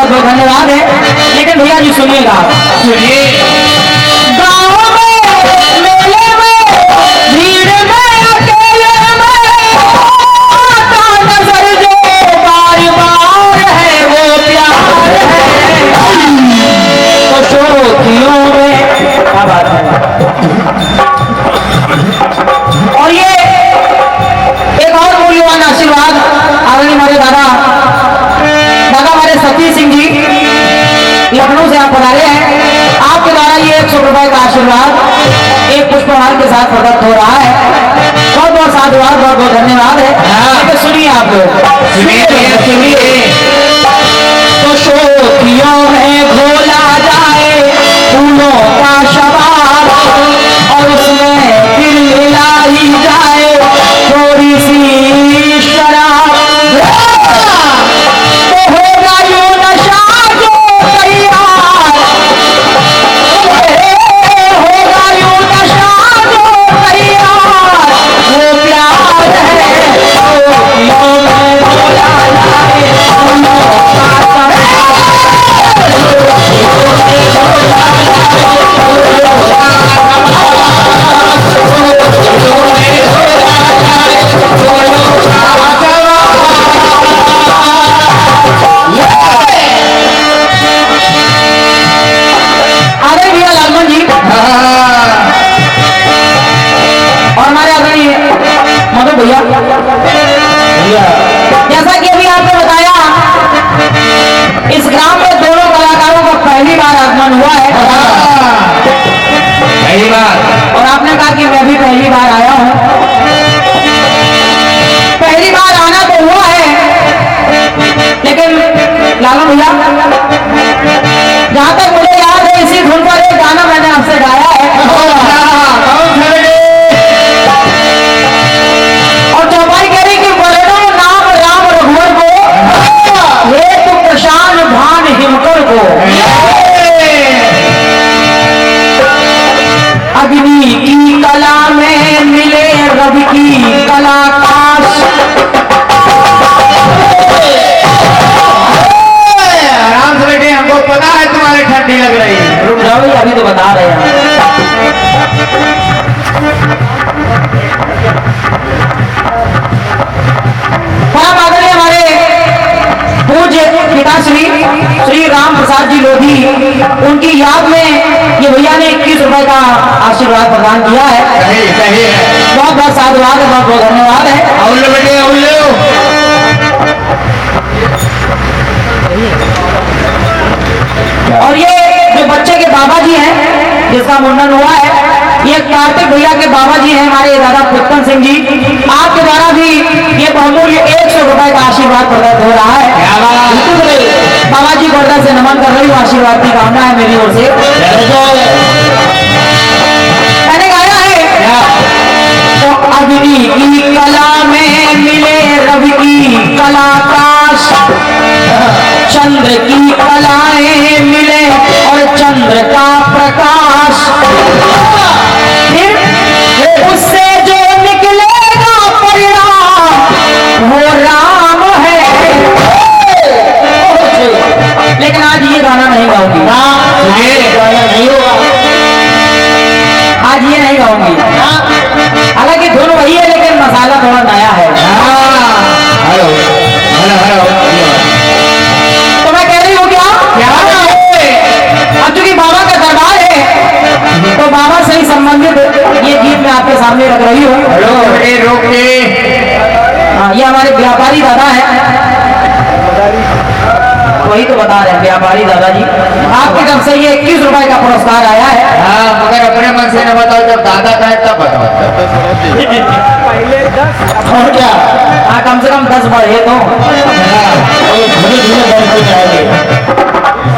बहुत बहुत धन्यवाद है। लेकिन भैया जी सुनिएगा, सुनिए। गाँव में मेले में भीड़ में अकेले में आता नजर जो बार बार है वो प्यार है, तो शोखियों में क्या बात है। और ये एक और मूल्यवान आशीर्वाद आदरणीय हमारे दादा हमारे सतीश सिंह जी लखनऊ से आप पधारे हैं। आपके द्वारा ये 100 रुपए का आशीर्वाद एक पुष्पहार के साथ प्रदत्त हो रहा है। बहुत बहुत साधुवाद, बहुत बहुत धन्यवाद है। सुनिए आप लोग, सुनिए। तो शोखियों में घोला जाए फूलों का शबाब और उसमें फिर मिलाई जाए थोड़ी सी शराब, तो होगा यूं नशा जो तैयार, होगा यूं नशा जो तैयार, वो प्यार है शोखियों में घोला जाए फूलों का शबाब। भैया जैसा कि अभी आपने बताया, इस ग्राम में दोनों कलाकारों का पहली बार आगमन हुआ है, पहली बार। और आपने कहा कि मैं भी पहली बार आया हूं। पहली बार आना तो हुआ है, लेकिन लाला भैया जहां तक मुझे याद है इसी धुन पर एक गाना मैंने आपसे गाया है, और चौपाई कह रही कि बरनो नाम राम रघुवर को हे तू प्रशांत भान हिमकर को, अग्नि की कला में मिले रवि की कलाकाश। आराम से बैठे, हमको पता है तुम्हारी ठंडी लग रही है। रुक जाओ, अभी तो बता रहे हैं। परम आदरणीय हमारे पूज्य पिताश्री श्री राम प्रसाद जी लोधी, उनकी याद में ये भैया ने 21 रुपए का आशीर्वाद प्रदान किया है। सही है। बहुत बहुत साधुवाद है, बहुत बहुत धन्यवाद है। औलो बेटे औलो। और ये जो बच्चे के बाबा जी हैं जिसका मुंडन हुआ है, ये कार्तिक भैया के बाबा जी हैं हमारे दादा पुत्तन सिंह जी। आपके द्वारा भी ये बहुमूल्य 100 रुपए का आशीर्वाद प्रदत्त हो रहा है। बाबा जी को हृदय से नमन कर रही हूँ, आशीर्वाद की कामना है मेरी ओर से। मैंने गाया है, तो अग्नि की कला में मिले रवि की कलाकाश, चंद्र की कलाएं मिले और चंद्र का प्रकाश, फिर उससे जो निकलेगा परिणाम वो राम है। लेकिन आज ये गाना नहीं गाऊंगी, गाना नहीं होगा आज ये नहीं गाऊंगी। हालांकि धुन वही है लेकिन मसाला थोड़ा नया है। Hello hello hello. तो मैं कह रही हूँ क्या अब चूंकि बाबा का दरबार है तो बाबा से ही संबंधित ये गीत मैं आपके सामने रख रही हूँ। ये हमारे व्यापारी दादा है, वही तो बता रहे हैं व्यापारी दादाजी। आपकी तरफ से ये 21 रुपए का पुरस्कार आया है। हाँ, मगर अपने मन से न बताओ, जब दादा का है तब बताओ। पहले 10 और क्या, हाँ कम से कम 10 बढ़े तो धीरे धीरे बढ़ते जाएंगे।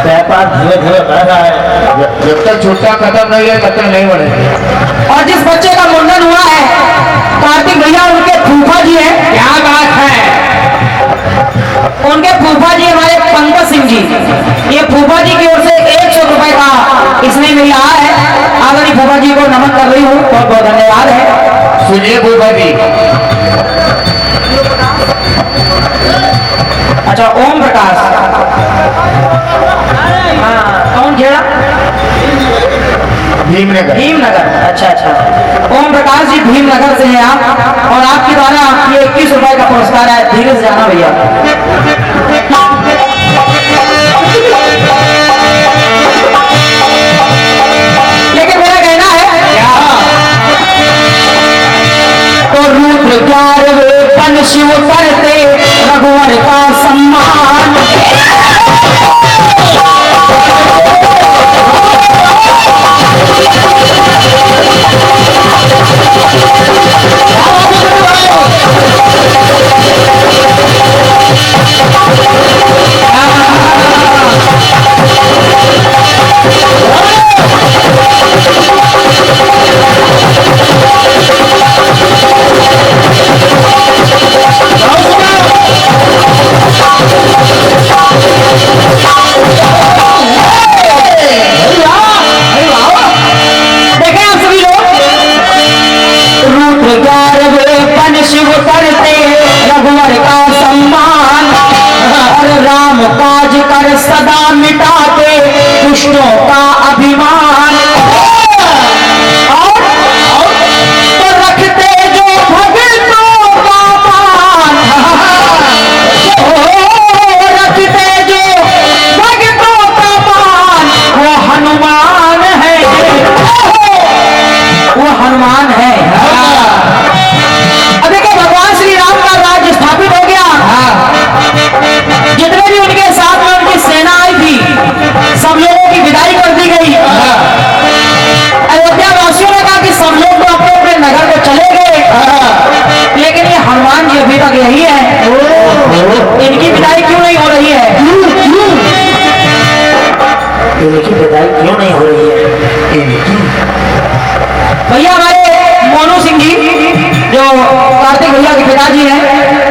व्यापार धीरे धीरे बढ़ रहा है, जब तक छुट्टा खत्म नहीं है तब तक नहीं बढ़ेगा। और जिस बच्चे का मुंडन हुआ है कार्तिक भैया, उनके फूफा जी हैं। क्या बात है। उनके फूफा जी हमारे पंकज सिंह जी, ये फूफा जी की ओर से 100 रुपए का इसमें मिल रहा है। आदरणीय फूफा जी को नमन कर रही हूँ, बहुत बहुत धन्यवाद है। सुनिए फूफा जी। अच्छा, ओम प्रकाश भीमनगर। भीमनगर, अच्छा अच्छा। ओम प्रकाश जी भीमनगर से हैं आप, और आपके द्वारा ये 21 रुपए का पुरस्कार है। धीरे से जाना भैया। लेकिन मेरा कहना है क्या, तो रुद्र 11वें पन शिव करते रघुवर का सम्मान। शिव करते रघुवर का सम्मान, और राम काज कर सदा मिटाते दुष्टों का अभिमान। और तो रखते जो भक्तों का मान, रखते जो भक्तों का मान, वो हनुमान है, वो हनुमान है। जितने भी उनके साथ में उनकी सेना आई थी, सब लोगों की विदाई कर दी गई। अयोध्या वासियों ने कहा कि सब लोग तो अपने अपने नगर को चले गए, लेकिन ये हनुमान जी अभी तक यही है। इनकी विदाई क्यों नहीं हो रही है? इनकी विदाई क्यों नहीं हो रही है? भैया हमारे मोनू सिंह जी जो कार्तिक भैया के पिताजी हैं,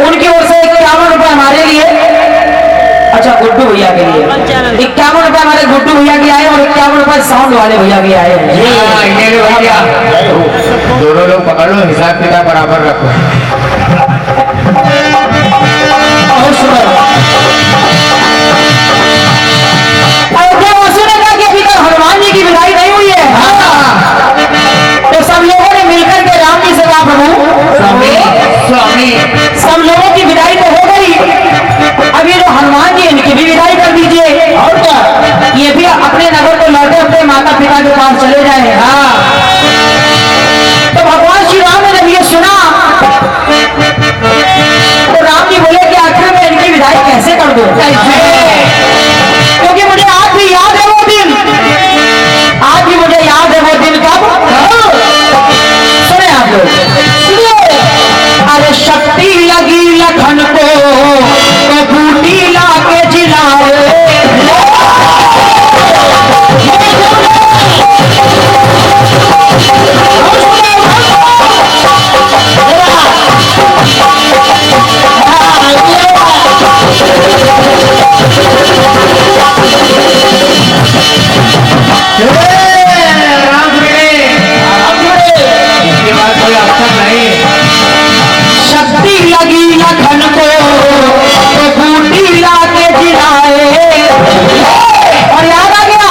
उनकी ओर से 51 रुपए हमारे लिए, अच्छा गुड्डू भैया के लिए 51 रुपए हमारे गुड्डू भैया के आए, और 51 रुपए साउंड वाले भैया के आए हैं। दोनों लोग पकड़ लो, हिसाब किताब बराबर रखो। अयोध्या वासियों ने कहा कि अभी तक हनुमान जी की विदाई नहीं हुई है, तो सब लोगों ने मिलकर के राम जी से कहा प्रभु स्वामी, सब लोगों की विदाई तो हो गई, अब ये जो हनुमान जी इनकी भी विदाई कर दीजिए, और क्या ये भी अपने नगर को लौटे, अपने माता पिता के पास चले जाए। हाँ, तो भगवान श्री राम ने जब ये सुना तो राम जी बोले कि आखिर में इनकी विदाई कैसे कर दूं, क्योंकि मुझे आज भी याद है वो दिन, आज भी मुझे याद है वो दिन। कब? सुने आप लोग, अरे शक्ति लगी लखन को तो बूटी ला के जिलाए, शक्ति लगी लखन को तो बूटी ला के जिलाए, और याद आ गया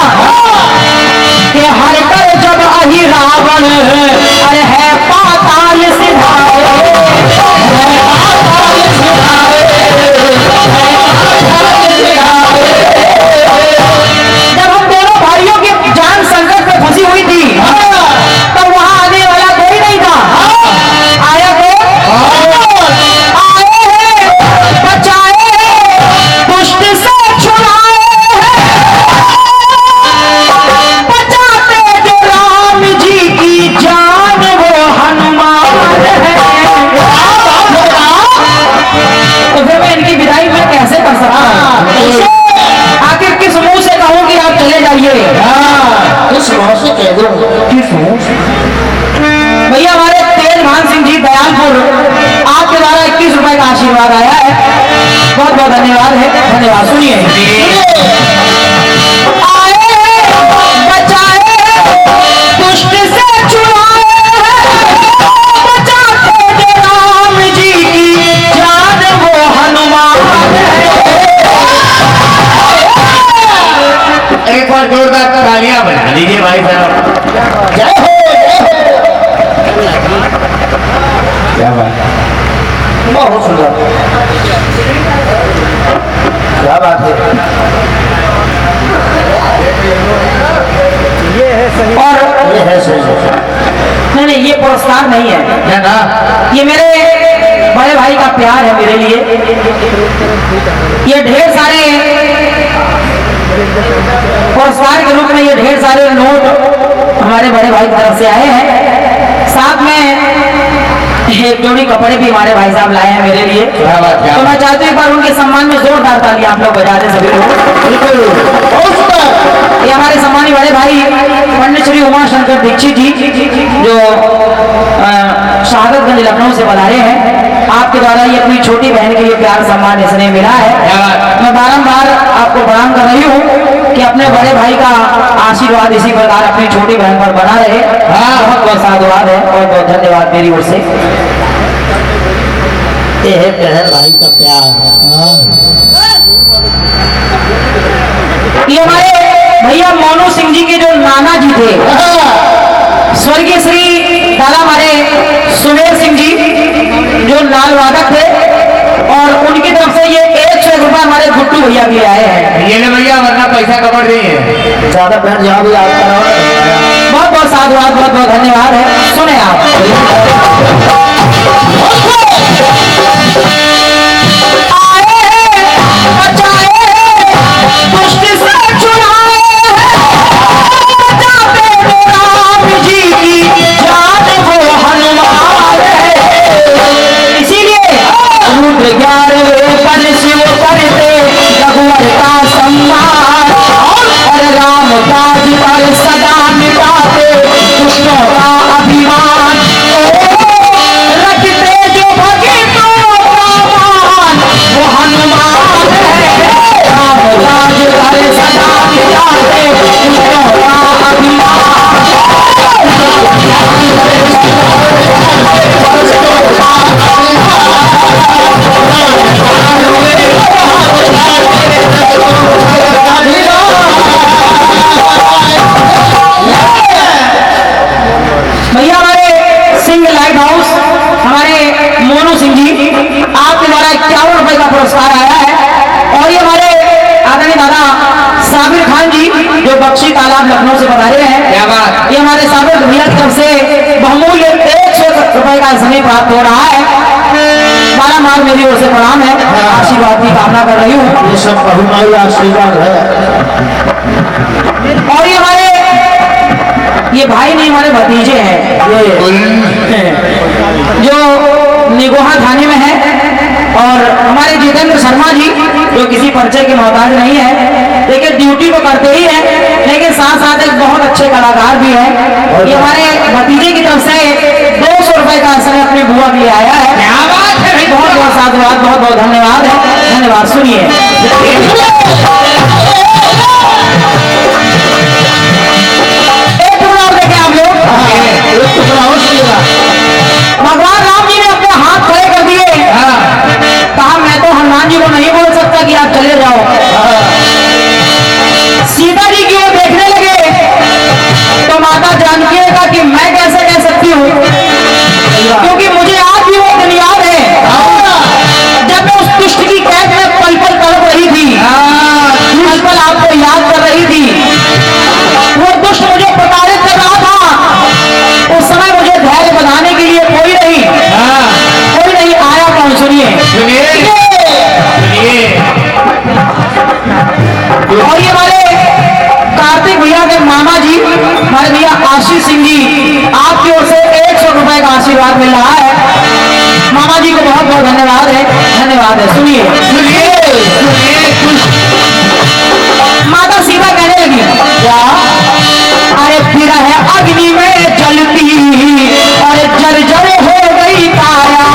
कि हर कर जब अहि रावण अरे है पाताल सिधाए, जब हम दोनों भाइयों की जान संकट में फंसी हुई थी, तो वहां आने वाला कोई नहीं था। आया तो आए हैं, बचाए दुष्ट से छुड़ाए, बचाते जो राम जी की जान वो हनुमान है। तो फिर मैं इनकी विदाई में कैसे कर सकता हूँ? आखिर किस मुंह से कहूँ कि आप चले जाइए? किस मुंह से कह दूँ? किस मुंह से? भैया हमारे तेजभान सिंह जी दयालपुर, आपके द्वारा 21 रुपए का आशीर्वाद आया है, बहुत बहुत धन्यवाद है। धन्यवाद। सुनिए, आए बचाए दुष्ट से छुड़ाए, बचाते जो राम जी की जान वो हनुमान है। एक एक बार जोरदार तालियां बजा दीजिए भाई साहब। जय हो क्या बात है, बहुत सुंदर, क्या बात है। ये है सही। और ये है सही नहीं, ये पुरस्कार नहीं है, है ना। ये मेरे बड़े भाई का प्यार है मेरे लिए। ये ढेर सारे पुरस्कार के रूप में ये ढेर सारे नोट हमारे बड़े भाई की तरफ से आए हैं। साथ में एक जोड़ी कपड़े भी हमारे भाई साहब लाए हैं मेरे लिए। क्या बात, क्या तो मैं चाहती हूँ एक बार उनके सम्मान में जोरदार तालियां आप लोग बजा दें सभी लोग। बिल्कुल बहुत सुंदर। ये हमारे सम्मानी बड़े भाई पंडित श्री उमा शंकर दीक्षित जी जो शहादतगंज लखनऊ से पधारे हैं। आपके द्वारा ये अपनी छोटी बहन के लिए प्यार सम्मान इसने मिला है। मैं बारंबार आपको प्रणाम कर रही हूँ कि अपने बड़े भाई का आशीर्वाद इसी प्रकार अपनी छोटी बहन पर बना रहे। बहुत बहुत साधुवाद है, बहुत बहुत धन्यवाद मेरी ओर से। ये है बहन भाई का प्यार। ये हमारे भैया मोनू सिंह जी के जो नाना जी थे, स्वर्गीय श्री दादा हमारे सुमेर सिंह जी जो नाल वादक थे, और उनकी तरफ से ये 100 रुपए हमारे गुट्टू भैया भी आए हैं। ये ले भैया, वरना पैसा कमर नहीं है ज्यादा। बहन जहाँ भी याद करो, बहुत बहुत साधुवाद, बहुत बहुत धन्यवाद है। सुने आप पुरस्कार आया है। और ये हमारे आदरणीय दादा साबिर खान जी जो बख्शी तालाब लखनऊ से पधारे हैं। क्या बात। ये हमारे साबिर भैया की तरफ से बहुमूल्य 100 रुपए का समय प्राप्त हो रहा है। बारम्बार मेरी ओर से प्रणाम है, आशीर्वाद की कामना कर रही हूँ। ये सब बहुमूल्य आशीर्वाद है। और ये हमारे ये भाई नहीं, हमारे भतीजे हैं जो निगोहा थाने में है। और हमारे जितेंद्र शर्मा जी जो किसी परिचय के मोहताज नहीं है, लेकिन ड्यूटी तो करते ही है, लेकिन साथ साथ एक बहुत अच्छे कलाकार भी है। ये हमारे भतीजे की तरफ से 200 रुपए का असर अपनी बुआ के लिए आया है। क्या बात है, बहुत बहुत साधुवाद, बहुत बहुत धन्यवाद है। धन्यवाद। सुनिए एक टुकड़ा और देखें आप लोग। भगवान राम जी ने अपने हाथ खड़े कर दिए, कहा मैं तो हनुमान जी को नहीं बोल सकता कि आप चले जाओ। सीता जी की ओर देखने लगे तो माता जानकी ने कहा कि मैं कैसे कह सकती हूँ, क्योंकि मुझे आज भी वो दिन याद है जब मैं उस दुष्ट की कैद में पल पल तड़प रही थी, पल पल आपको याद कर रही थी। वो दुष्ट मुझे प्रताड़ित कर रहा था, उस समय मुझे धैर्य बनाने के लिए कोई नहीं आया। कौन? सुनिए और ये हमारे कार्तिक भैया के मामा जी, हमारे भैया आशीष सिंह जी, आपकी ओर से 100 रुपए का आशीर्वाद मिल रहा है। मामा जी को बहुत बहुत धन्यवाद है, धन्यवाद है। सुनिए माता सीता कहने लगी, क्या? अरे फिर है अग्नि में जलती और जर्जर हो गई काया।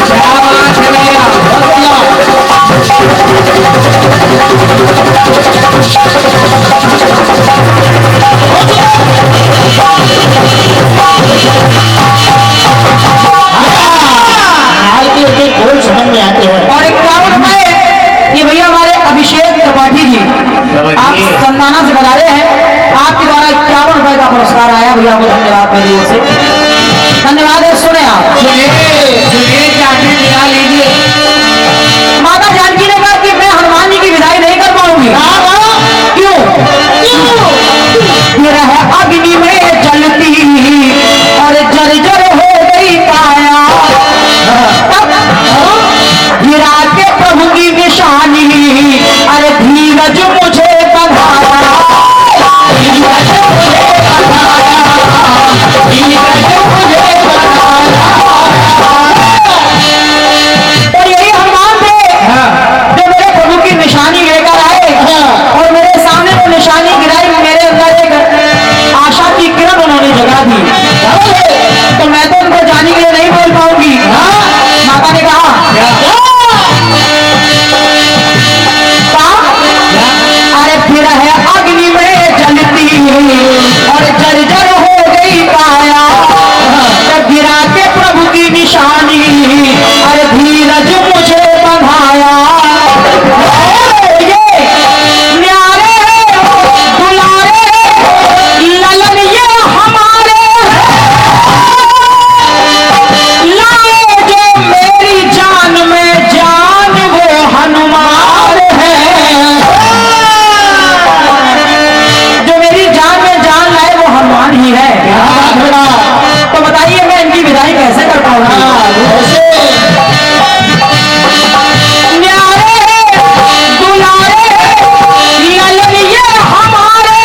क्या बात है भैया, अभिषेक त्रिपाठी जी आप संताना से बता रहे हैं, आपके द्वारा 51 रुपए का पुरस्कार आया। भैया को धन्यवाद मेरी ओर से, धन्यवाद है। सुने आप, सुनिए जानने निकाल लीजिए। माता जानकी ने कहा कि मैं हनुमान जी की विदाई नहीं कर पाऊंगी। क्यों? ये रहे अग्नि में जलती और जर्जर हो गई काया, गिरा के प्रभु की निशानी, अरे धीरज मुझे बधाया, धीरज मुझे बधाया, धीरज मुझे बधाया। तो यही हनुमान थे जो मेरे प्रभु की निशानी लेकर आए और मेरे सामने वो निशानी गिराई, मेरे अंदर एक आशा की किरण उन्होंने जगा दी। तो मैं तो उनको जाने के लिए नहीं बोल पाऊंगी। माता ने कहा अरे फिर है अग्नि में जलती और जर्जर हो गई काया, जब गिरा के प्रभु की निशानी, अरे धीरज मुझे बंधाया। ये न्यारे दुलारे ललन ये हमारे लाए जो मेरी जान में जान वो हनुमान है, जो मेरी जान में जान लाए वो हनुमान ही है। तो बताइए मैं इनकी विदाई कैसे कर पाऊंगी? न्यारे दुलारे ललन ये हमारे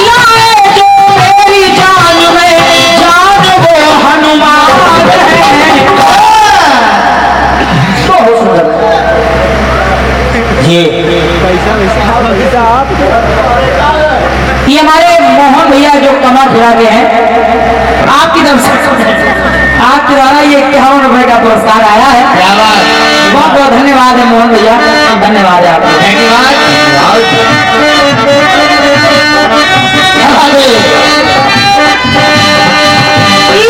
लाए जो मेरी जान में जान वो हनुमान है। बहुत सुंदर। ये पैसा वैसा आप ये हमारे मोहन भैया जो कमर फिरा के हैं, आपकी तरफ से आपके द्वारा ये 51 रुपए का पुरस्कार आया है। क्या बात, बहुत बहुत धन्यवाद है मोहन भैया, धन्यवाद है आपका।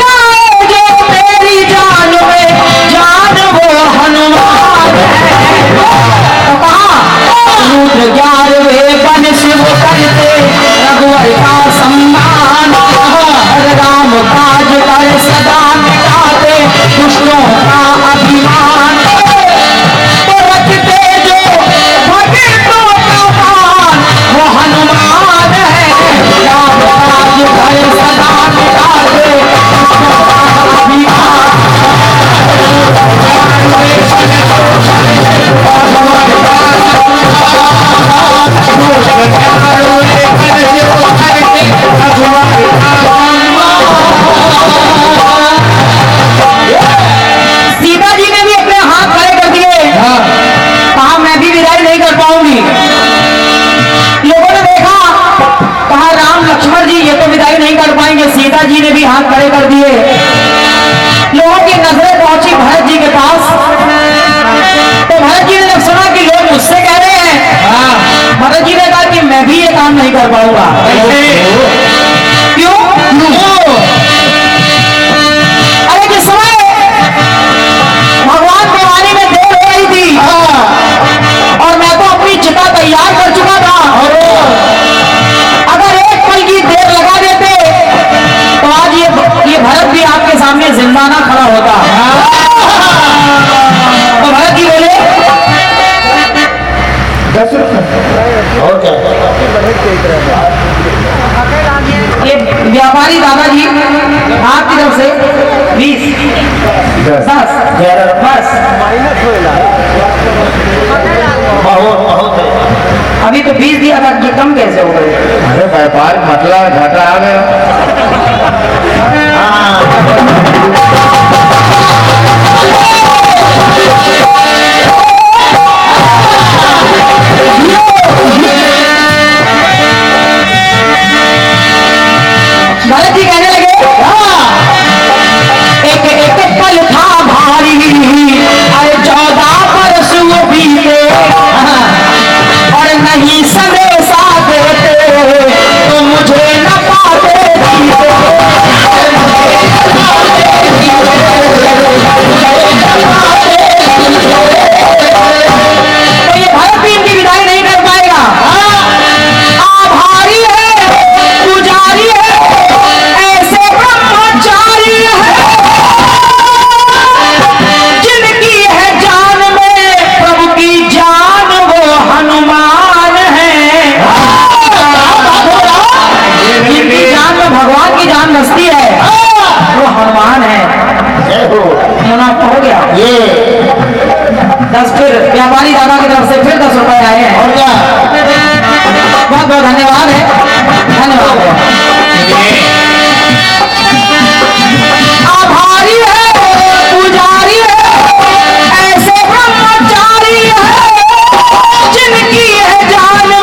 लाए जो मेरी जान में जान वो हनुमान है। तो कहा रुद्र 11वें बन शिव करते रघुवर का सम्मान, राम काज कर सदा मिटाते दुष्टों का अभिमान, तो रखते जो भक्तों का मान वो हनुमान है। राम काज कर सदा मिटाते दुष्टों का अभिमान। सीता जी ने भी अपने हाथ खड़े कर दिए, कहा मैं भी विदाई नहीं कर पाऊंगी। लोगों ने देखा, कहा राम लक्ष्मण जी ये तो विदाई नहीं कर पाएंगे। सीता जी ने भी हाथ खड़े कर दिए। लोगों की नजरें पहुंची भरत जी के पास, तो भरत जी ने जब सुना कि लोग मुझसे कह रहे हैं, भरत जी ने कहा कि मैं भी ये काम नहीं कर पाऊंगा। क्यों? अरे जिस समय भगवान देवानी में देर हो रही थी और मैं तो अपनी चिता तैयार कर चुका था, अगर एक पल की देर लगा देते तो आज ये भरत भी आपके सामने जिंदा ना खड़ा होता। तो भरत जी बोले 10 रुपये और क्या? ये व्यापारी दादाजी आपकी तरफ से 20 10 11 बस माइनस होएगा। बहुत बहुत है। अभी तो 20 दिया था, ये कम कैसे हो गए? अरे व्यापार मतला घाटा आ गया। भरत जी कहने लगे एक एक पल था भारी, अरे 14 बरस वो बीते और नहीं संदेशा देते तो मुझे न पाते जीते। धन्यवाद है, धन्यवाद है। आभारी है, पुजारी है, ऐसे ब्रह्मचारी है जिनकी है जान में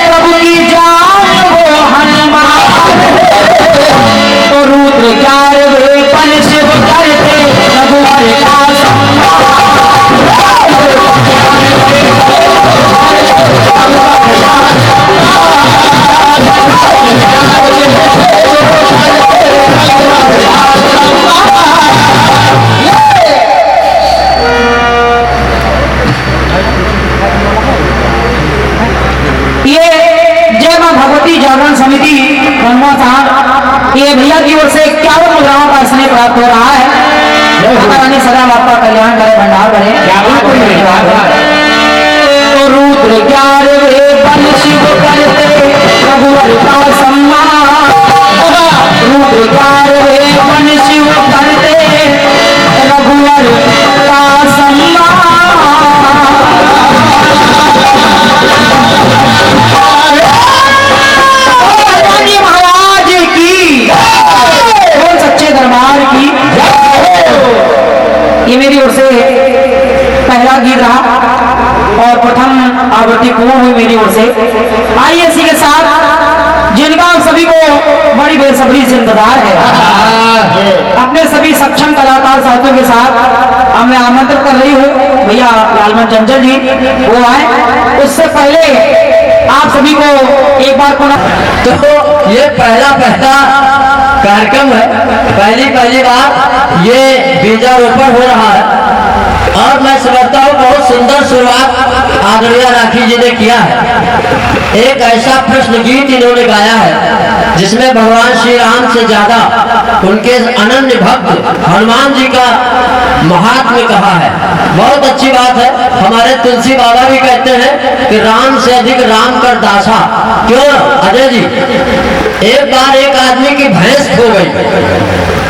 प्रभु की जान वो हनुमान। तो रुद्र 11वें पन शिव करते रघुवर का जागरण समिति ब्रह्मा साहब ये भैया की ओर से 51 मुद्राओं का स्नेह प्राप्त हो रहा है। माता रानी सदा आपका कल्याण करे, भंडार करे। तो रुद्र 11वें पन शिव करते रघुवर का सम्मान। रुद्र 11वें पन शिव करते रघुवर का सम्मान। दरबार की ये मेरी ओर से पहला गीत रहा और प्रथम आवृत्ति पूर्ण हुई मेरी ओर से। आइए इसी के साथ जिनका आप सभी को बड़ी बेसब्री से इंतजार है, अपने सभी सक्षम कलाकार साथियों के साथ अब मैं आमंत्रित कर रही हूँ भैया लालमन चंचल जी वो आए। उससे पहले आप सभी को एक बार पुनः तो ये पहला कार्यक्रम है, पहली बार ये बीजारोपण हो रहा है और मैं समझता हूँ बहुत सुंदर शुरुआत आदरणीय राखी जी ने किया है। एक ऐसा प्रश्न गीत इन्होंने गाया है जिसमें भगवान श्री राम से ज्यादा उनके अनन्य भक्त हनुमान जी का महात्म्य कहा है। बहुत अच्छी बात है। हमारे तुलसी बाबा भी कहते हैं कि राम से अधिक राम कर दासा। क्यों अजय जी, एक बार एक आदमी की भैंस खो गई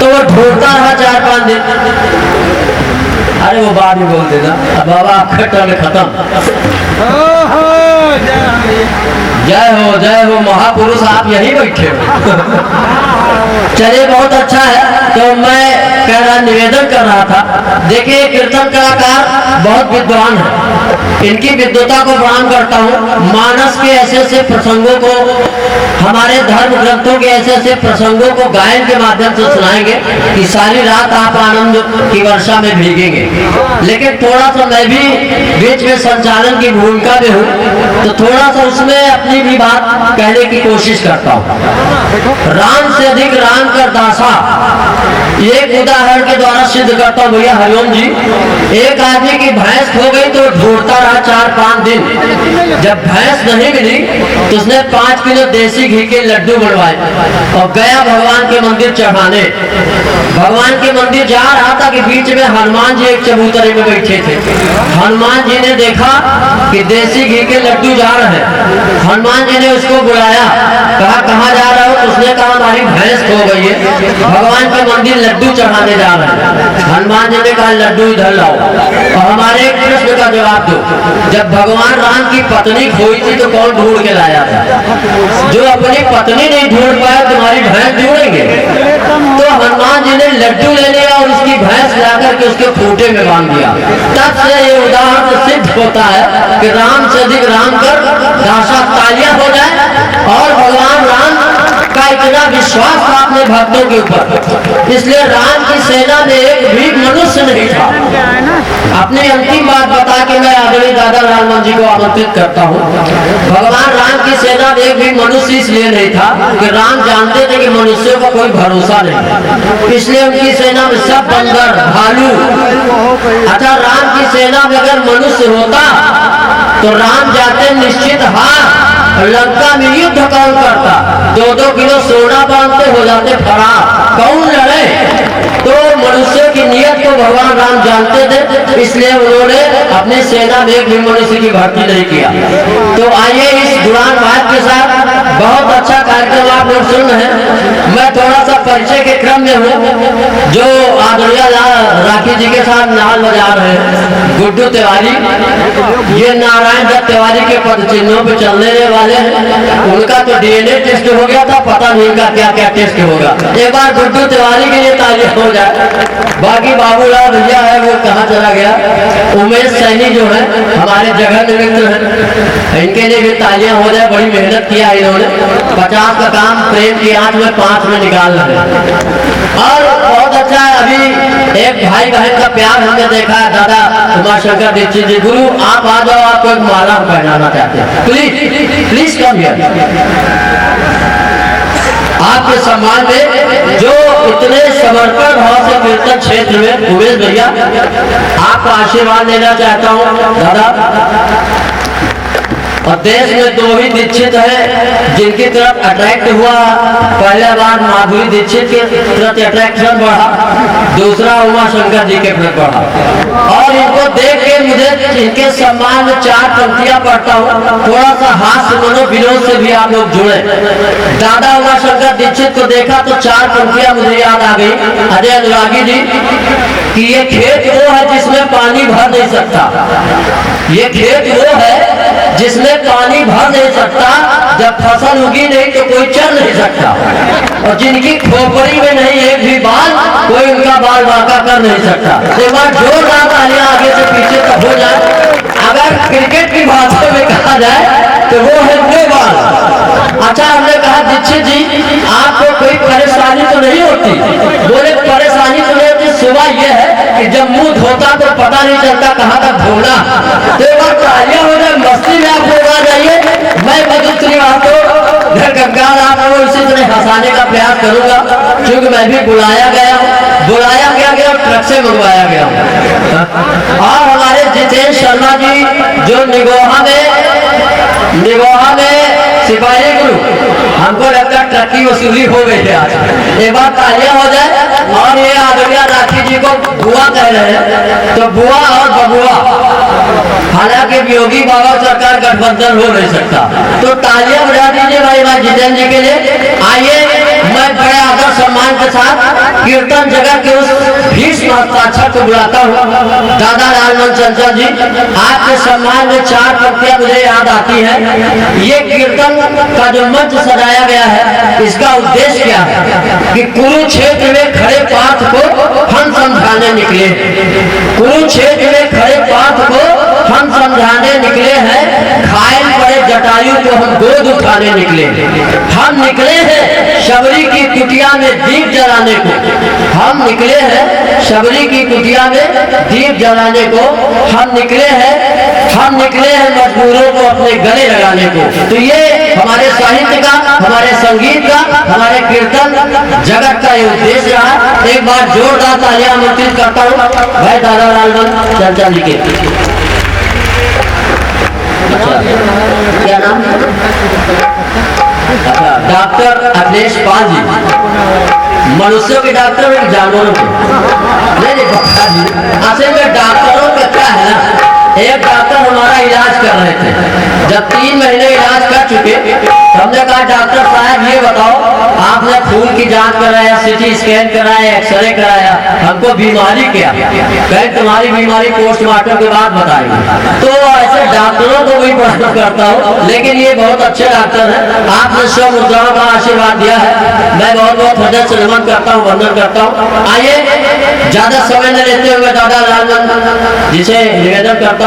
तो वो ढूंढता रहा 4-5 दिन। अरे वो बात ही बोल देना बाबा आपका टर्न खत्म। जय हो महापुरुष, आप यही बैठे हो। चलिए बहुत अच्छा है। तो मैं कह रहा निवेदन कर रहा था, देखिए कीर्तन कलाकार बहुत विद्वान है, इनकी विद्वता को प्रणाम करता हूँ। मानस के ऐसे प्रसंगों को, हमारे धर्म ग्रंथों के ऐसे प्रसंगों को गायन के माध्यम से सुनाएंगे कि सारी रात आप आनंद की वर्षा में भीगेंगे। लेकिन थोड़ा सा मैं भी बीच में संचालन की भूमिका में हूँ तो थोड़ा सा उसमें अपनी भी बात कहने की कोशिश करता हूँ। राम से अधिक राम कर दासा, एक उदाहरण के द्वारा सिद्ध करता हूँ भैया हरिओम जी। एक आदमी की भैंस खो गई तो ढूंढता रहा 4-5 दिन। जब भैंस नहीं मिली तो उसने 5 किलो देसी घी के लड्डू बनवाए और गया भगवान के मंदिर चढ़ाने। भगवान के मंदिर जा रहा था कि बीच में हनुमान जी एक चबूतरे में बैठे थे। हनुमान जी ने देखा कि देसी घी के लड्डू जा रहे हैं। हनुमान जी ने उसको बुलाया, कहा कहाँ जा रहा हो? तो उसने कहा हमारी भैंस खो गई है, भगवान के मंदिर लड्डू चढ़ाने जा रहे हैं। हनुमान जी ने कहा लड्डू इधर लाओ और हमारे एक प्रश्न का जवाब दो। जब भगवान राम की पत्नी खोई थी तो कौन ढूंढ के लाया था? जो अपनी पत्नी नहीं ढूंढ पाया तुम्हारी भैंस ढूंढेंगे? तो हनुमान जी ने लड्डू ले लिया और उसकी भैंस लाकर के उसके खूंटे में बांध दिया। तब से ये उदाहरण सिद्ध होता है कि राम से अधिक राम कर दासा। तालियां हो जाए। और भगवान राम का इतना विश्वास था अपने भक्तों के ऊपर, इसलिए राम की सेना में एक भी मनुष्य नहीं था। अपनी अंतिम बात बता के मैं आदरणीय दादा लालमन जी को आमंत्रित करता हूँ। भगवान राम की सेना में एक भी मनुष्य इसलिए नहीं था कि राम जानते थे कि मनुष्यों का कोई भरोसा नहीं, इसलिए उनकी सेना में सब बंदर भालू। अच्छा, राम की सेना में अगर मनुष्य होता तो राम जाते निश्चित हार, लंका में युद्ध कौन करता? 2-2 किलो सोना बांधते हो जाते फरार, कौन लड़े? तो मनुष्य की नियत को भगवान राम जानते थे, इसलिए उन्होंने अपनी सेना में एक भी मनुष्य की भर्ती नहीं किया। तो आइए इस गुणान बात के साथ बहुत अच्छा कार्यक्रम आप लोग सुन रहे हैं। मैं थोड़ा सा परिचय के क्रम में हूँ। जो आदरणीय राखी जी के साथ नाल बजा रहे हैं गुड्डू तिवारी, ये नारायण दत्त तिवारी के पद चिन्हों पे चलने वाले हैं। उनका तो डीएनए टेस्ट हो गया था, पता नहीं इनका क्या क्या टेस्ट होगा। एक बार गुड्डू तिवारी के लिए तालियां हो जाए। बाकी बाबूलाल भैया है वो कहाँ चला गया। उमेश सैनी जो है हमारे जगह निमित्त है, इनके लिए भी तालियां हो जाए। बड़ी मेहनत किया इन्होंने, 50 का काम प्रेम की आंच में 5 में निकाल रहे हैं। और बहुत अच्छा है, अभी एक भाई बहन का प्यार हमने देखा है। दादा उमाशंकर दीक्षित जी, गुरु आप आ जाओ, आपको एक माला पहनाना चाहते हैं। Please please come here. आपके सम्मान में जो इतने समर्पण भाव से कीर्तन क्षेत्र में उमेश भैया आपका आशीर्वाद लेना चाहता हूँ दादा। और देश में 2 ही दीक्षित है जिनकी तरफ अट्रैक्ट हुआ। पहला बार माधुरी दीक्षित के प्रति अट्रैक्शन बढ़ा, दूसरा उमाशंकर जी के प्रति बढ़ा। और इनको देख के मुझे इनके सम्मान में 4 पंक्तियां पढ़ता हूँ। थोड़ा सा हास्य मनोविनोद से भी आप लोग जुड़े। दादा उमाशंकर दीक्षित को देखा तो 4 पंक्तियां मुझे याद आ गई अजय अनुरागी जी कि ये खेत वो है जिसमें पानी भर नहीं सकता। ये खेत वो है जिसमें पानी भर नहीं सकता, जब फसल उगी नहीं तो कोई चल नहीं सकता। और जिनकी खोपड़ी में नहीं एक भी बाल, कोई उनका बाल बांका कर नहीं सकता। एक बार जोरदार तालियां आगे से पीछे तक हो जाए। अगर क्रिकेट की भाषा में कहा जाए तो वो है नो बॉल। अच्छा, हमने कहा दीक्षित जी आपको कोई परेशानी तो नहीं होती? बोले परेशानी तो नहीं होती, सुबह यह है कि जब मुंह धोता तो पता नहीं चलता कहाँ तक धोना। तो एक बार तालियां हो जाए, मस्ती में आप लोग आ जाइए। मैं मधु श्रीवास्तव गंगार आपको इसी तरह हंसाने का प्रयास करूंगा, क्योंकि मैं भी बुलाया गया गया ट्रक से मंगवाया गया। और हमारे जितेंद्र शर्मा जी जो निगोहा में सिपाही गुरु, हमको लगता है ट्रक की वसूली हो गई है आज। एक बार तालियां हो जाए। और ये आदरणीय राखी जी को बुआ कह रहे हैं, तो बुआ और बबुआ, हालांकि योगी बाबा सरकार गठबंधन हो नहीं सकता, तो तालियां बजा दीजिए भाई जितेंद्र जी के लिए। आइए, मैं बड़े आदर सम्मान के साथ कीर्तन जगत के उस भीष्म हस्ताक्षर को बुलाता हूँ दादा लालमन चंचल जी। आपके सम्मान में 4 पंक्तियां मुझे याद आती है। ये कीर्तन का जो मंच सजाया गया है, इसका उद्देश्य क्या है कि कुरुक्षेत्र में खड़े पार्थ को हम समझाने निकले। कुरुक्षेत्र में खड़े पार्थ को हम समझाने निकले हैं। घायल पड़े जटायु को हम गोद उठाने निकले। हम निकले हैं शबरी की कुटिया में दीप जलाने को। हम निकले हैं शबरी की कुटिया में दीप जलाने को। हम निकले हैं मजदूरों को अपने गले लगाने को। तो ये हमारे साहित्य का, हमारे संगीत का, हमारे कीर्तन जगत का ये उद्देश्य रहा। एक बार जोरदार तालियां आमंत्रित करता हूँ भाई दादा लालमन चंचल जी के। अच्छा, क्या नाम? अच्छा, डॉक्टर अखिलेश पाल जी, मनुष्यों के डॉक्टर और जानवरों के नहीं बता जी। असल में डॉक्टरों का क्या है ना, एक डॉक्टर हमारा इलाज कर रहे थे। जब 3 महीने इलाज कर चुके, हमने कहा डॉक्टर साहब ये बताओ, आपने खून की जांच कराया, सीटी स्कैन कराया, एक्सरे कराया, हमको बीमारी क्या? कहे तुम्हारी बीमारी पोस्टमार्टम के बाद बताएंगे। तो ऐसे डॉक्टरों को भी प्रश्न करता हूँ, लेकिन ये बहुत अच्छे डॉक्टर हैं। आपने 100 मुद्राओं का आशीर्वाद दिया है, मैं बहुत हृदय से नमन करता हूँ, वंदन करता हूँ। आइए, ज्यादा समय न लेते हुए दादा लालमन जिसे निवेदन करता हूँ।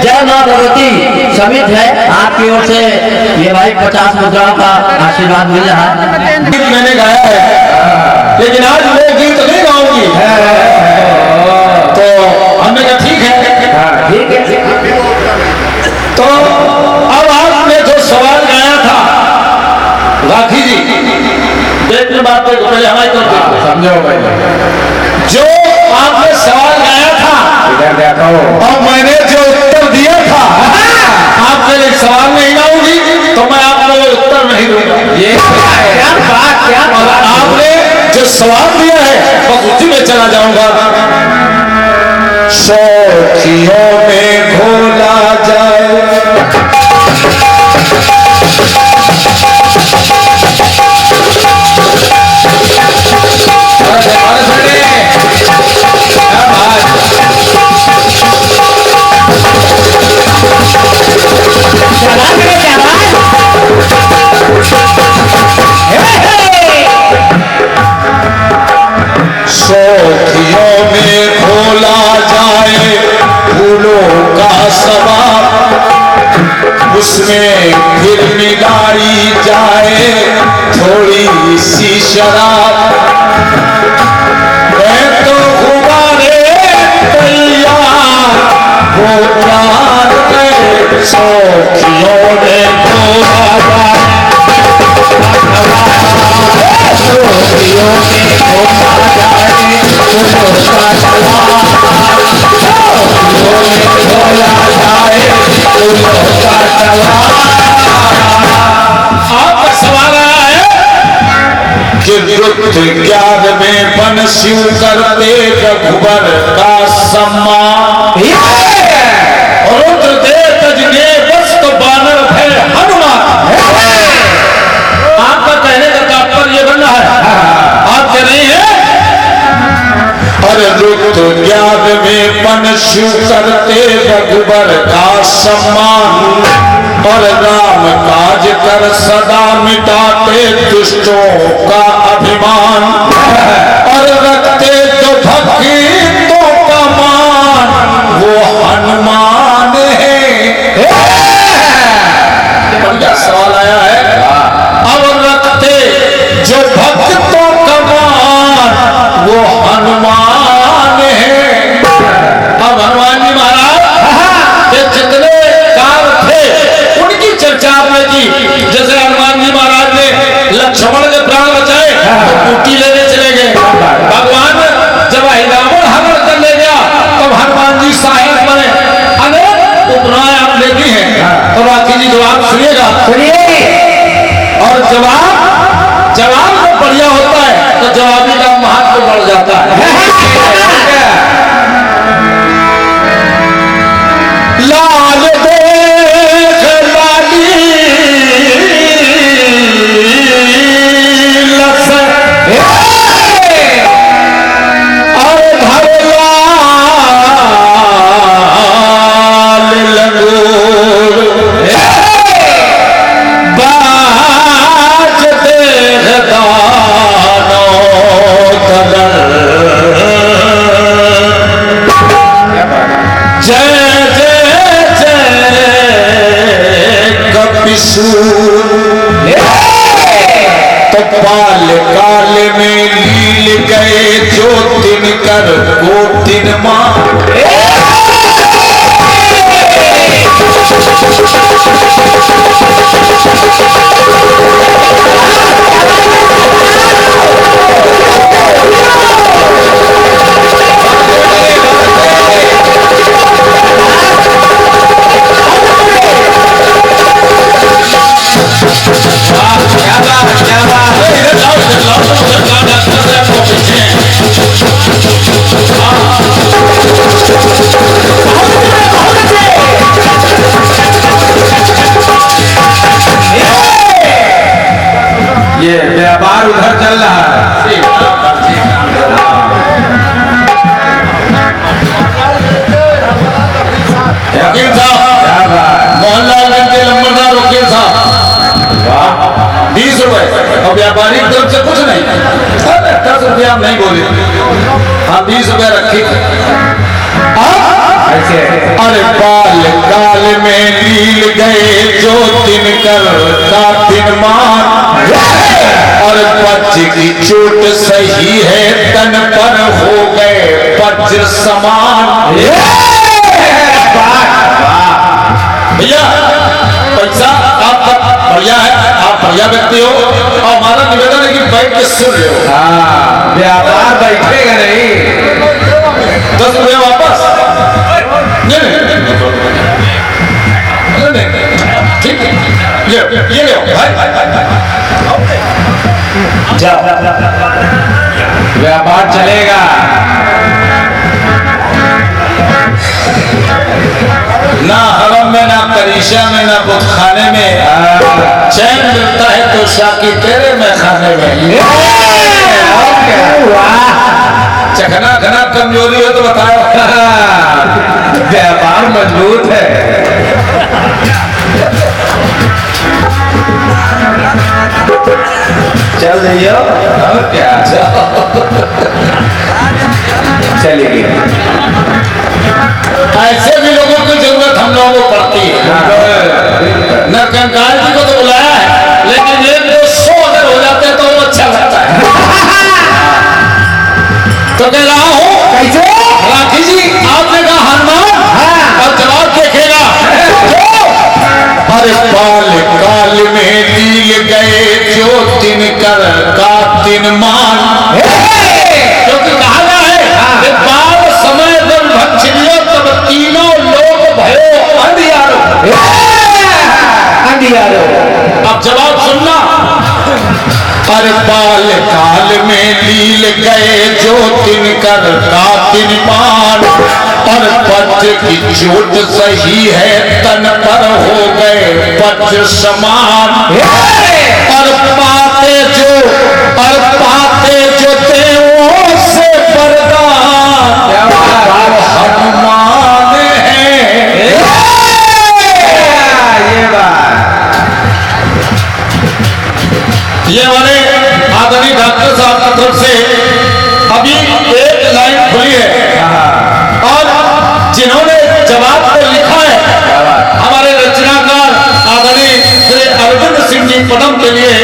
जय माँ भगवती समित है, आपकी ओर से ये भाई 50 मुद्राओं का आशीर्वाद मिल रहा है। मैंने गाया है, लेकिन आज मैं गीत नहीं गाऊंगी। तो हमने कहा ठीक है। तो अब आपने जो सवाल गाया था राखी जी, देखने बात को पहले हमारी तरफ समझो भाई, जो आपने सवाल गाया था और मैंने जो उत्तर दिया था, आपसे एक सवाल नहीं गाऊंगी तो मैं आपको उत्तर नहीं दूंगा। ये क्या बात क्या आपने जो सवाल दिया है बस उसी में चला जाऊंगा। शौकियों में घोला जाए शौकियों में खोला जाए फूलों का सवाब, उसमें फिर मिलाई जाए थोड़ी सी शराब। मैं तो गुब्बारे तैयार वो प्यार में शौकियों में खोला जाए शौकियों में खोला जाए फूलों का सवाब, शौकियों में खोला जाए फूलों का सवाब। आपका सवाल आया है कि रुद्र 11 में बनस्यु करते रघुबर का सम्मान, रुद्र दे तजने वस्त बानर है हनुमान। आपका कहने का तात्पर्य बन रहा है, आप कह रही हैं अरे रुद्र 11 में बनस्यु करते रघुबर का सम्मान, और राम काज कर सदा मिटाते दुष्टों का अभिमान, और रखते जो भक्तों का मान वो हनुमान है। बढ़िया सवाल आया है। अब रखते जो भक्तों का मान वो हनुमान है। अब हनुमान जी महाराज के जितने काम थे उनकी चर्चा आपने की। जैसे हनुमान जी महाराज ने लक्ष्मण के प्राण बचाए तो बूटी लेने चले गए। भगवान जब रावण हरण कर ले गया तब हनुमान जी सहायक बने। अनेक उपनाएं आपने दी हैं तो राखी जी जवाब सुनिएगा। सुनिए और जवाब जब बढ़िया होता है तो जवाबी का महत्व बढ़ जाता है। लाल देख लाली लस और भर लाल लंगूर बाज देख दानो कदर जय कपिसूर। तो बाल काल में लील गए जो दिन कर को दिन मां, ये व्यापार उधर चल रहा है। वकील साहब मोहनलाल के लंबरदार वकील साहब 20 रुपए और व्यापारी की तरफ से कुछ नहीं। 10 रुपया आप नहीं बोले, हाँ 20 रुपया रखी। अरे बाल काल में लील गए जो दिन कर का दिन मान, और वज्र की चोट सही है तन पर हो गए वज्र समान। भैया पैसा आपका बढ़िया है, आप बढ़िया व्यक्ति हो और हमारा निवेदन है कि बैठ के सुन रहे हो। व्यापार बैठेगा नहीं। 10 रुपया वापस ठीक है, ये ले भाई। व्यापार चलेगा। ना हरम में, ना करीशा में, ना बुतखाने में चैन मिलता है तो शाकी तेरे में खाने में। चखना खना कमजोरी हो तो बताओ। व्यापार मजबूत है। चल रही हो और क्या? चलिए। ऐसे भी लोगों की जरूरत हम लोगों को पड़ती है। न कंकाल जी को तो बुलाया है, लेकिन एक दो 100 अगर हो जाते हैं तो वो अच्छा लगता है। तो कह रहा हूं कैसे राखी जी, आपने कहा हनुमान और जवाब देखेगा अरे बाल काल में दिल गए जो दिन कर का दिन मान, क्योंकि कहा गया है कि बाल समय जब भक्षियो तब तीनों लोग भयो अंधियारो। अंधियारो। अब जवाब सुनना। अरे बाल काल में लील गए जो दिन कर का दिन मान, और पत्र की चोट सही है तन पर हो गए पत्र समान। और पाते जो देवों से वरदान हनुमान है। ये बात ये हमारे आदरणीय डॉक्टर साहब की तरफ से अभी एक लाइन खुली है, और जिन्होंने जवाब को लिखा है हमारे रचनाकार आदरणीय श्री अरविंद सिंह जी पदम के लिए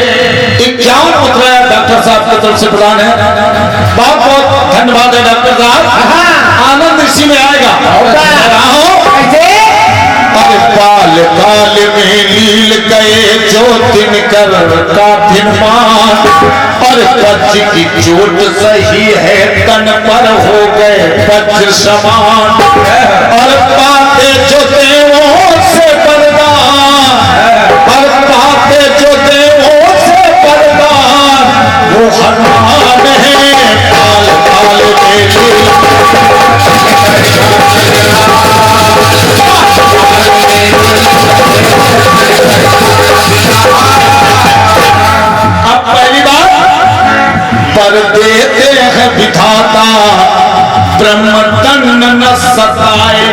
51 मुद्राएं डॉक्टर साहब की तरफ से प्रदान है। बहुत बहुत धन्यवाद है डॉक्टर साहब। आनंद इसी में आएगा। अरे बाल काल में लील गए जो दिन कर का दिन मान, और पक्ष की चोट सही है तन पर हो गए पक्ष समान। और पाते जो देवों से वरदान, और पाते जो देवों से वरदान वो हनुमान है। काल काल में लील अब पहली बात पर देते हैं विधाता ब्रह्म दंड न सताए।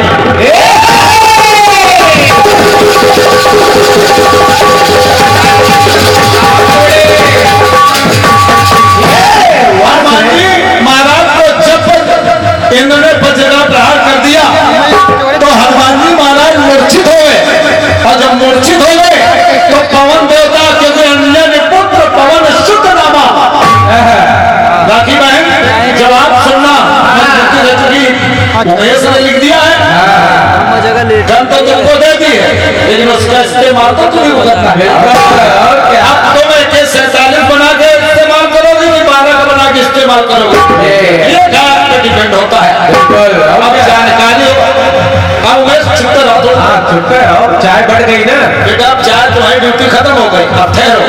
महाराज को जब इन्होंने बजना प्रहार कर दिया तो हनुमान जी महाराज मूर्छित हो गए, और जब मूर्छित हो गए तो पवन देवता क्योंकि अन्य पुत्र पवन शुद्ध नामा। राखी बहन जवाब सुनना, उमेश ने लिख दिया है, गन तो तुमको दे दी है, लेकिन उसका इस्तेमाल तो तुम ही भुगतना है। अब तुम एक 47 बना के इस्तेमाल करोगे कि 12 का बना के इस्तेमाल करोगे, ये गाय पे डिपेंड होता है। अब जानकारी अब उमेश चुप रहो तो। हाँ चुप रहो, चाय बढ़ गई ना बेटा। अब चाय तुम्हारी ड्यूटी खत्म हो गई, अब ठहरो।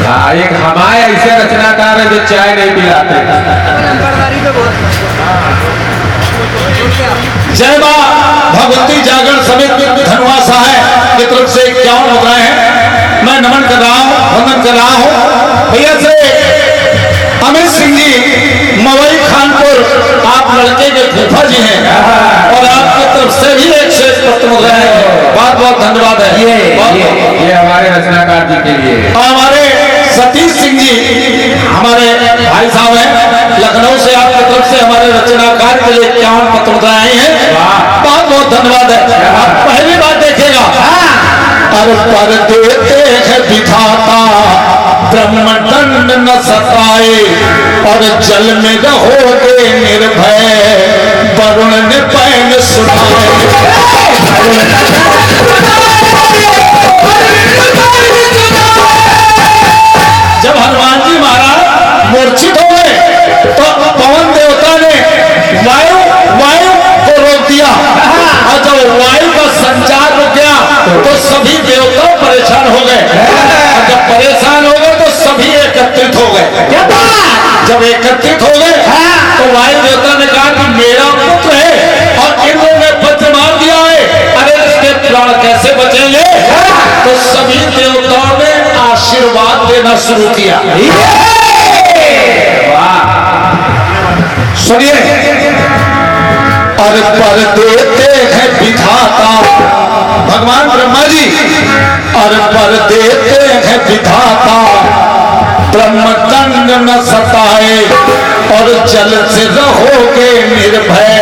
हाँ, एक हमारे ऐसे रचनाकार है जो चाय नहीं पिलाते। जय मां भगवती जागरण समिति धनुआ सहाय की तरफ से 51 मुद्राएं हैं। मैं नमन कर रहा हूं, वंदन कर रहा हूं भैया से अमित सिंह जी मवई खानपुर, आप लड़के के फूफा जी हैं, और आपकी तरफ से भी एक शेष पत्र मुद्राएं हैं। बहुत बहुत धन्यवाद है। ये हमारे रचनाकार जी के लिए। और हमारे सतीश सिंह जी हमारे भाई साहब हैं लखनऊ से, आपकी तरफ से हमारे रचनाकार के लिए 51 पत्र मुद्राएं आई हैं। बहुत बहुत धन्यवाद है। आप पहली बार देखेगा और पर देते हैं विधाता ब्रह्म दंड न सताए, और जल में रहोगे निर्भय वरुण ने पैन सुनाए। जब हनुमान जी महाराज मूर्छित हो गए तो पवन देवता ने वायु को रोक दिया, और जब वायु का संचार रुक गया तो सभी देवता परेशान हो गए, और जब परेशान हो गए तो सभी एकत्रित हो गए। करना शुरू किया। सुनिए, और पर देते हैं विधाता भगवान ब्रह्मा जी, और पर देते हैं विधाता ब्रह्मदंड न सताए, और जल से रहोगे निर्भय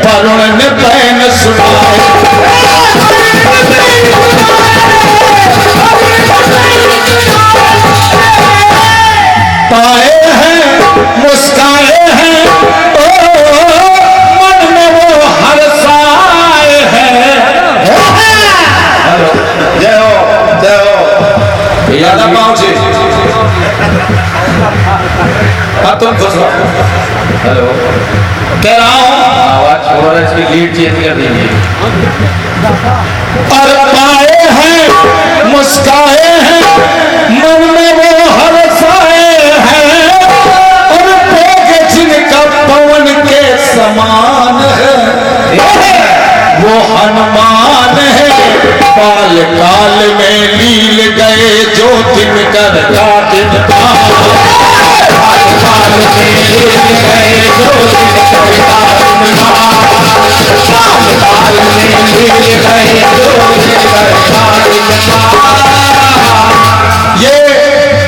वरुण ने बैन सुनाए। पाए हैं मुस्काए हैं मन में वो हर्षाए हैं। जय हो जय हो। यादा पहुंचे तुम खुश हो। हेलो, कह रहा हूं आवाज छोड़, इसकी लीड चेंज कर दीजिए। और पाए हैं मुस्काए हैं मन में वो हर्षाए हैं, और पोग जिनका पवन के समान है वो हनुमान है। काल काल में लील गए जो दिन कर का दिन का, काल में लील गए जो दिन कर का दिन का, काल में लील गए जो दिन कर का दिन का। ये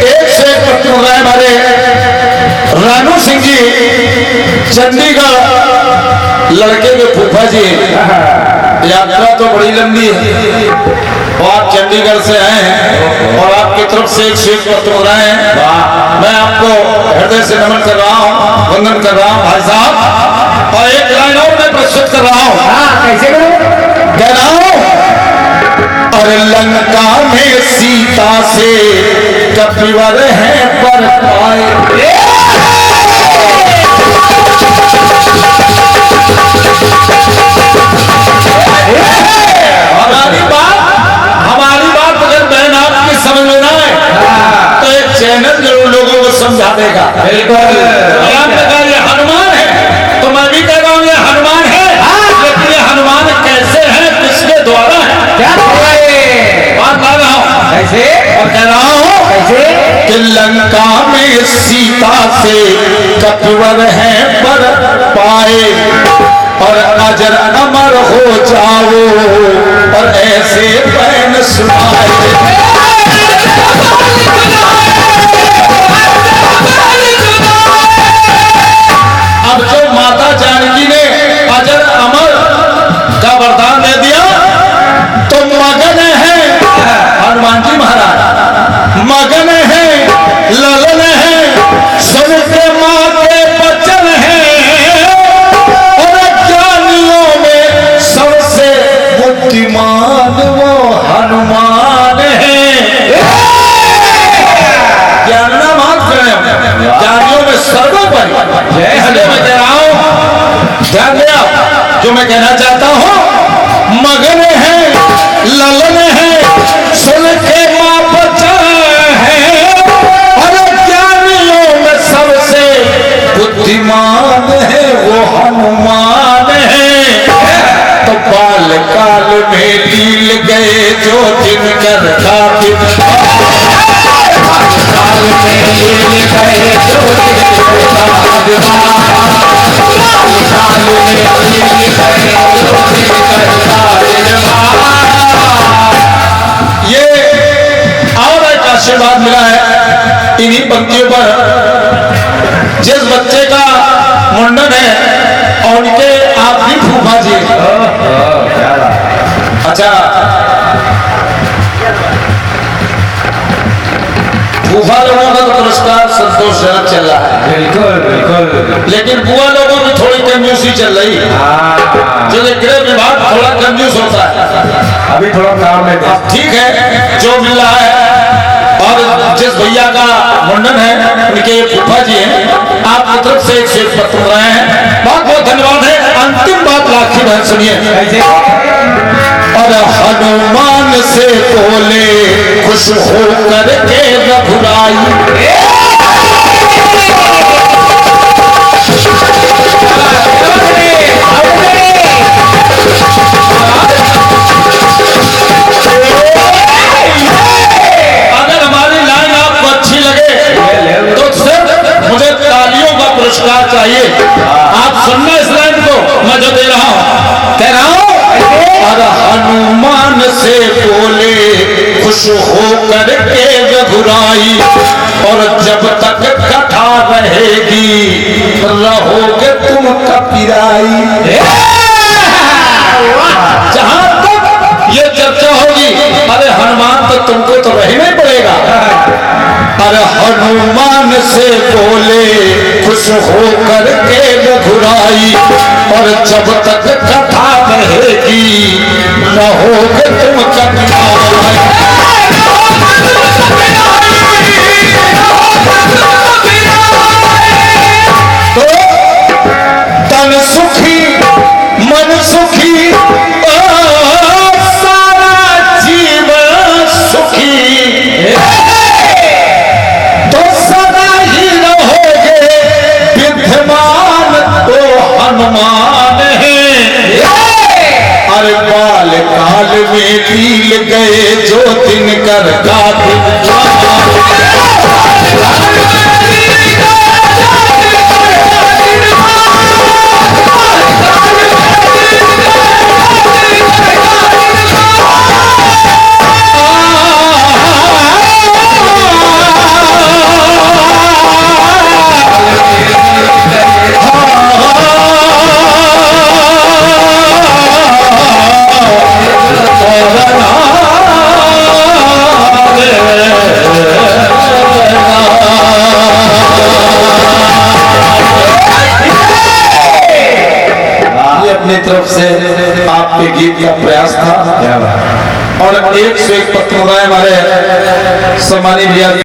एक से एक पत्र रहे हमारे रानू सिंह जी चंडीगढ़ लड़के के फूफा जी। यात्रा तो बड़ी लंबी है और आप चंडीगढ़ से आए हैं और आपकी तरफ से एक श्वेत पत्र हो रहे हैं। मैं आपको हृदय से नमन कर रहा हूँ, वंदन कर रहा हूँ भाई साहब। और एक लाइन और मैं प्रस्तुत कर रहा हूँ। कैसे कह रहा हूँ, और लंका में सीता से कपिवर है पर पाए। हमारी बात अगर बहन आपकी समझ में ना आए तो एक चैनल जरूर लोगों को समझा देगा। बिल्कुल। आपने कहा ये हनुमान है तो मैं भी कह रहा हूँ ये हनुमान है, लेकिन ये हनुमान कैसे है, किसके द्वारा है, क्या बात कर रहा हूँ। कैसे? और कह रहा हूँ कैसे कि लंका में सीता से कपिवर है पर पाए, और अजर अमर हो जाओ और ऐसे बैन सुनाए। अब जो माता जानकी ने अजर अमर का वरदान दे दिया तो मगन है हनुमान जी महाराज, मगन है, ललन है, सबके माँ के बचन है, और ज्ञानियों में सबसे बुद्धिमान वो हनुमान है। ज्ञानना मात ज्ञानियों में सर्वोपरि। इसलिए मैं कह रहा हूं, ध्यान दिया जो मैं कहना चाहता हूं, मगन है, ललन है, सुन के मां बचन है, और ज्ञानियों में सबसे बुद्धिमान है वो हनुमान है। तो बाल काल में लील गए जो दिन कर का दिन, काल में लील गए जो दिन कर का दिन, काल में लील गए जो दिन कर का दिन। ये और एक आशीर्वाद मिला है इन्हीं पंक्तियों पर। जिस बच्चे का मुंडन है और उनके आप भी फूफा जी। अच्छा, फूफा लोगों का तो पुरस्कार संतोषजनक चल रहा है, बिल्कुल बिल्कुल। लेकिन बुआ लोगों की थोड़ी कंजूसी चल रही है, जो गृह विभाग थोड़ा कंजूस होता है। अभी थोड़ा काम में अब ठीक है जो मिल रहा है। और जिस भैया का मुंडन है उनके फूफा जी हैं, आपकी तरफ से एक श्वेत पत्र रहे हैं, बहुत बहुत धन्यवाद है। अंतिम बात राखी बहन सुनिए। और हनुमान से बोले खुश होकर के रघुराई, अगर हमारी लाइन आप बुराई, और जब तक कथा रहेगी रहोगे तुम कपिराई। जहां तक ये चर्चा होगी, अरे हनुमान तो तुमको तो रहना ही पड़ेगा। अरे हनुमान से बोले खुश होकर के रघुराई, और जब तक कथा रहेगी रहोगे तुम कपिराई। तो तन सुखी मन सुखी सारा जीवन सुखी, तो सदा ही रहोगे विद्यमान तो हनुमान है। अरे बाल काल में लील गए जो दिन कर अपनी तरफ से आपके गीत का प्रयास था। और 101 पत्र हमारे सम्मानित भैया